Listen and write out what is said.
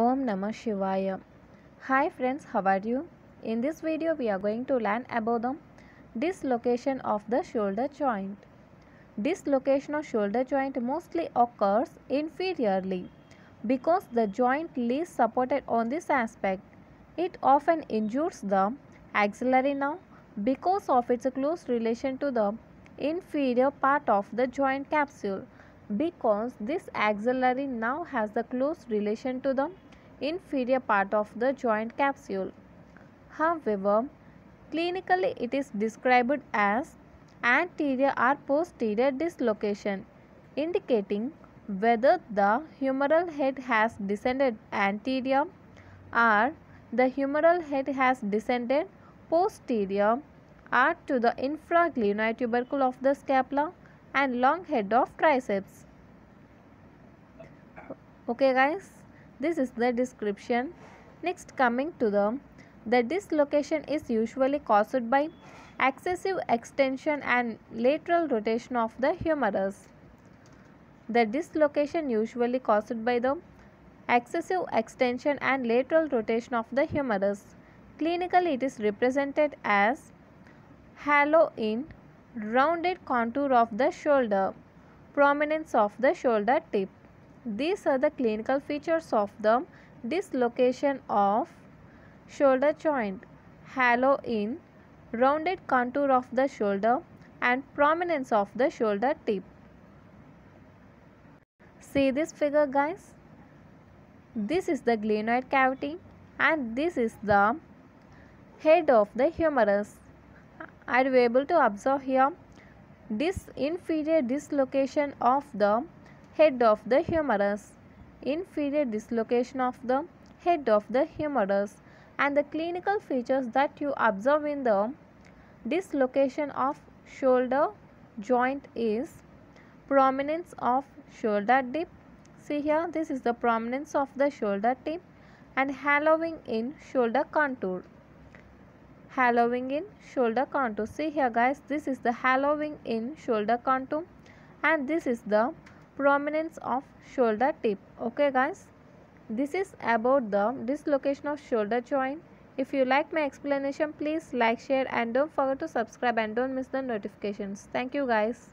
Om Namah Shivaya. Hi friends, how are you? In this video we are going to learn about the dislocation of the shoulder joint. Dislocation of shoulder joint mostly occurs inferiorly because the joint is supported on this aspect. It often injures the axillary nerve because of its close relation to the inferior part of the joint capsule. Because this axillary nerve has the close relation to the inferior part of the joint capsule. However, clinically it is described as anterior or posterior dislocation, indicating whether the humeral head has descended anterior or the humeral head has descended posterior or to the infraglenoid tubercle of the scapula and long head of triceps. Okay guys, this is the description. Next, coming to the dislocation is usually caused by excessive extension and lateral rotation of the humerus. The dislocation usually caused by the excessive extension and lateral rotation of the humerus. Clinically, it is represented as halo in rounded contour of the shoulder, prominence of the shoulder tip. These are the clinical features of the dislocation of shoulder joint: halo in, rounded contour of the shoulder and prominence of the shoulder tip. See this figure guys. This is the glenoid cavity and this is the head of the humerus. Are you able to observe here? This inferior dislocation of the head of the humerus. Inferior dislocation of the head of the humerus. And the clinical features that you observe in the dislocation of shoulder joint is prominence of shoulder tip. See here, this is the prominence of the shoulder tip and haloing in shoulder contour. Haloing in shoulder contour. See here guys, this is the haloing in shoulder contour and this is the prominence of shoulder tip. Okay guys, this is about the dislocation of shoulder joint. If you like my explanation, please like, share and don't forget to subscribe and don't miss the notifications. Thank you guys.